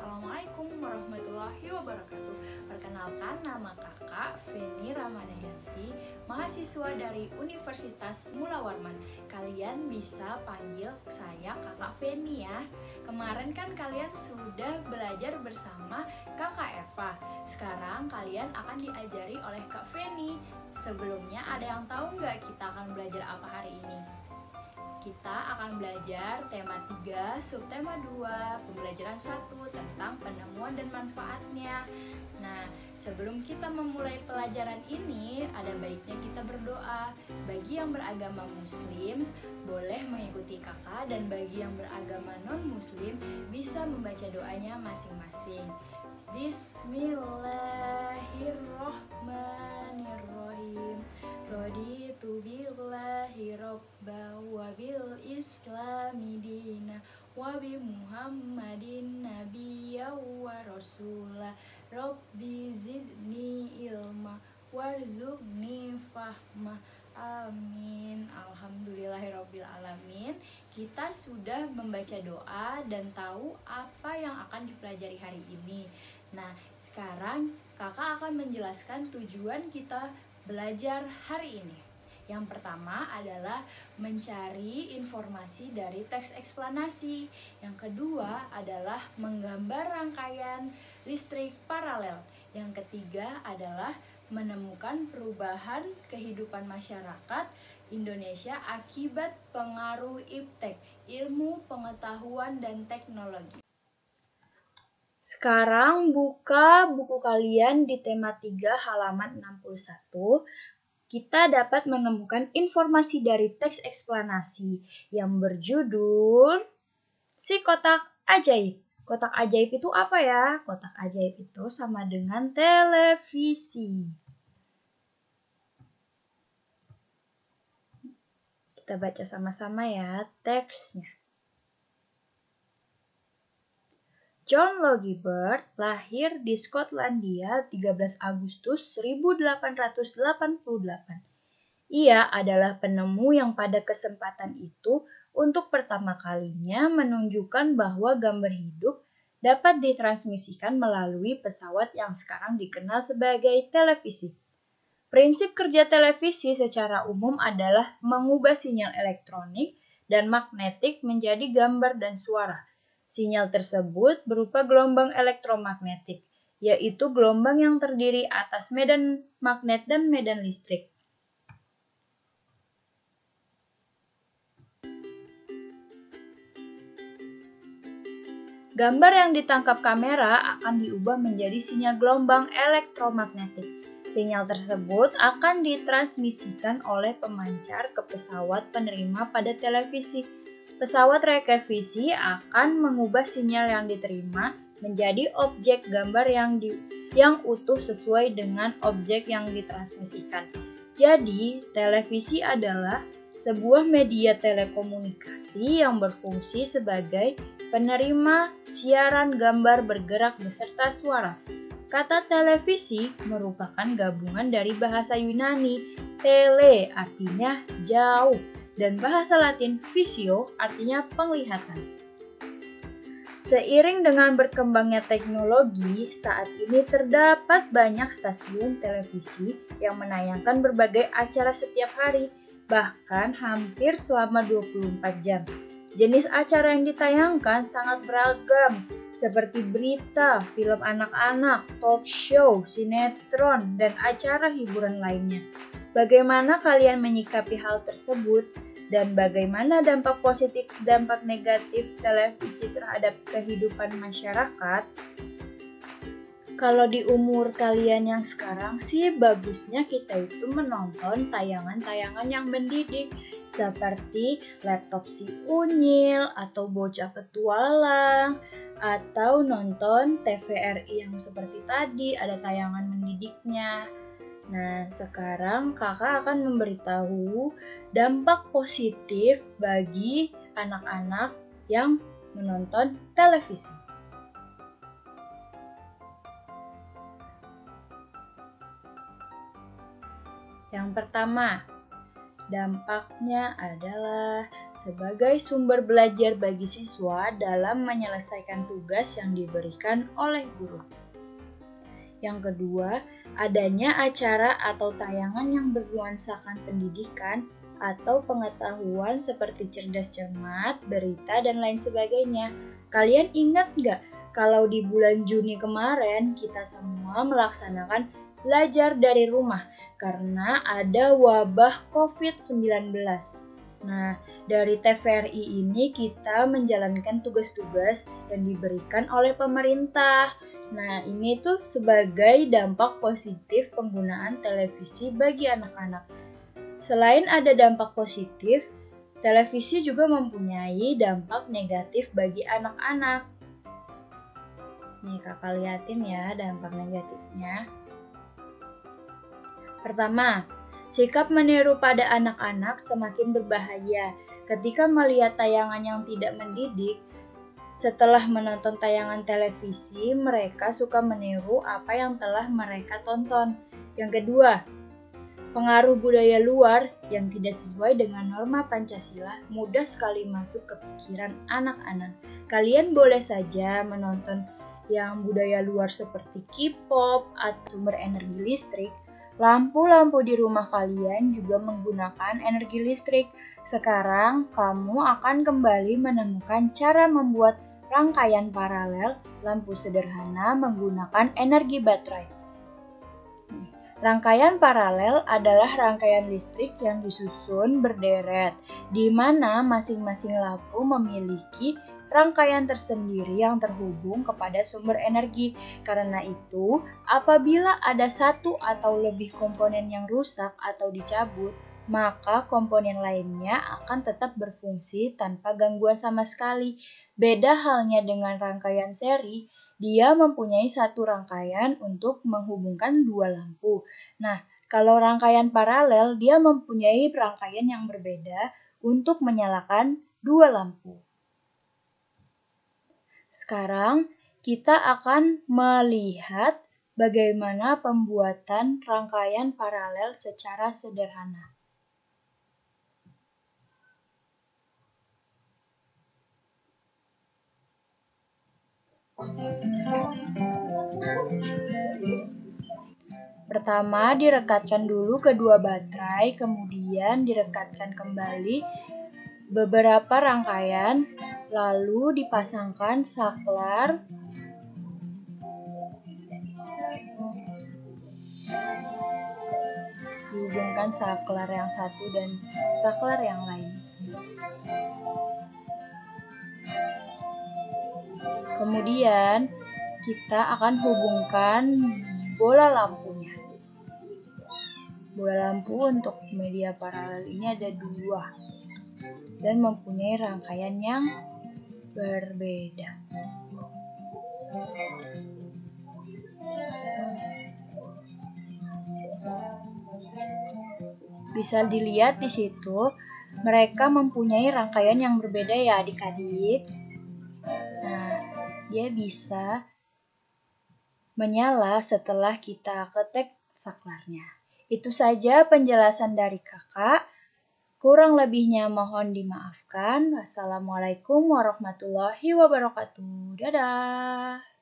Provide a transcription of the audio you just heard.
Assalamualaikum warahmatullahi wabarakatuh. Perkenalkan, nama kakak Feni Ramadayanti, mahasiswa dari Universitas Mula Warman. Kalian bisa panggil saya kakak Feni ya. Kemarin kan kalian sudah belajar bersama kakak Eva. Sekarang kalian akan diajari oleh kak Feni. Sebelumnya ada yang tahu nggak kita akan belajar apa hari ini? Kita akan belajar tema 3, subtema 2, pembelajaran 1 tentang penemuan dan manfaatnya. Nah, sebelum kita memulai pelajaran ini, ada baiknya kita berdoa. Bagi yang beragama muslim, boleh mengikuti kakak, dan bagi yang beragama non-muslim, bisa membaca doanya masing-masing. Bismillahirrohmanirrohim. Raditu billahi robba wa bil islami dina wa bi muhammadin nabiyya wa rasulah. Rabbi zidni ilma warzuqni fahma. Amin. Alhamdulillahirabbil alamin. Kita sudah membaca doa dan tahu apa yang akan dipelajari hari ini. Nah, sekarang kakak akan menjelaskan tujuan kita belajar hari ini. Yang pertama adalah mencari informasi dari teks eksplanasi. Yang kedua adalah menggambar rangkaian listrik paralel. Yang ketiga adalah menemukan perubahan kehidupan masyarakat Indonesia akibat pengaruh IPTEK, ilmu pengetahuan dan teknologi. Sekarang buka buku kalian di tema 3 halaman 61. Kita dapat menemukan informasi dari teks eksplanasi yang berjudul Si Kotak Ajaib. Kotak ajaib itu apa ya? Kotak ajaib itu sama dengan televisi. Kita baca sama-sama ya teksnya. John Logie Baird lahir di Skotlandia 13 Agustus 1888. Ia adalah penemu yang pada kesempatan itu untuk pertama kalinya menunjukkan bahwa gambar hidup dapat ditransmisikan melalui pesawat yang sekarang dikenal sebagai televisi. Prinsip kerja televisi secara umum adalah mengubah sinyal elektronik dan magnetik menjadi gambar dan suara. Sinyal tersebut berupa gelombang elektromagnetik, yaitu gelombang yang terdiri atas medan magnet dan medan listrik. Gambar yang ditangkap kamera akan diubah menjadi sinyal gelombang elektromagnetik. Sinyal tersebut akan ditransmisikan oleh pemancar ke pesawat penerima pada televisi. Pesawat rekevisi akan mengubah sinyal yang diterima menjadi objek gambar yang utuh sesuai dengan objek yang ditransmisikan. Jadi, televisi adalah sebuah media telekomunikasi yang berfungsi sebagai penerima siaran gambar bergerak beserta suara. Kata televisi merupakan gabungan dari bahasa Yunani, tele artinya jauh, dan bahasa Latin visio artinya penglihatan. Seiring dengan berkembangnya teknologi, saat ini terdapat banyak stasiun televisi yang menayangkan berbagai acara setiap hari, bahkan hampir selama 24 jam. Jenis acara yang ditayangkan sangat beragam, seperti berita, film anak-anak, talk show, sinetron, dan acara hiburan lainnya. Bagaimana kalian menyikapi hal tersebut? Dan bagaimana dampak positif, dampak negatif televisi terhadap kehidupan masyarakat? Kalau di umur kalian yang sekarang sih bagusnya kita itu menonton tayangan-tayangan yang mendidik seperti Laptop Si Unyil atau Bocah Petualang atau nonton TVRI yang seperti tadi ada tayangan mendidiknya. Nah, sekarang kakak akan memberitahu dampak positif bagi anak-anak yang menonton televisi. Yang pertama, dampaknya adalah sebagai sumber belajar bagi siswa dalam menyelesaikan tugas yang diberikan oleh guru. Yang kedua, adanya acara atau tayangan yang bernuansakan pendidikan atau pengetahuan seperti cerdas cermat, berita, dan lain sebagainya. Kalian ingat nggak kalau di bulan Juni kemarin kita semua melaksanakan belajar dari rumah karena ada wabah COVID-19. Nah, dari TVRI ini kita menjalankan tugas-tugas yang diberikan oleh pemerintah. Nah, ini tuh sebagai dampak positif penggunaan televisi bagi anak-anak. Selain ada dampak positif, televisi juga mempunyai dampak negatif bagi anak-anak. Nih, kakak liatin ya dampak negatifnya. Pertama, sikap meniru pada anak-anak semakin berbahaya. Ketika melihat tayangan yang tidak mendidik, setelah menonton tayangan televisi, mereka suka meniru apa yang telah mereka tonton. Yang kedua, pengaruh budaya luar yang tidak sesuai dengan norma Pancasila mudah sekali masuk ke pikiran anak-anak. Kalian boleh saja menonton yang budaya luar seperti K-pop atau sumber energi listrik. Lampu-lampu di rumah kalian juga menggunakan energi listrik. Sekarang kamu akan kembali menemukan cara membuat rangkaian paralel lampu sederhana menggunakan energi baterai. Rangkaian paralel adalah rangkaian listrik yang disusun berderet, di mana masing-masing lampu memiliki rangkaian tersendiri yang terhubung kepada sumber energi. Karena itu, apabila ada satu atau lebih komponen yang rusak atau dicabut, maka komponen lainnya akan tetap berfungsi tanpa gangguan sama sekali. Beda halnya dengan rangkaian seri, dia mempunyai satu rangkaian untuk menghubungkan dua lampu. Nah, kalau rangkaian paralel, dia mempunyai rangkaian yang berbeda untuk menyalakan dua lampu. Sekarang kita akan melihat bagaimana pembuatan rangkaian paralel secara sederhana. Pertama, direkatkan dulu kedua baterai, kemudian direkatkan kembali beberapa rangkaian, lalu dipasangkan saklar. Dihubungkan saklar yang satu dan saklar yang lain. Kemudian kita akan hubungkan bola lampunya. Bola lampu untuk media paralel ini ada dua dan mempunyai rangkaian yang berbeda. Bisa dilihat di situ, mereka mempunyai rangkaian yang berbeda ya adik-adik. Nah, dia bisa menyala setelah kita ketik saklarnya. Itu saja penjelasan dari kakak. Kurang lebihnya mohon dimaafkan. Wassalamualaikum warahmatullahi wabarakatuh. Dadah.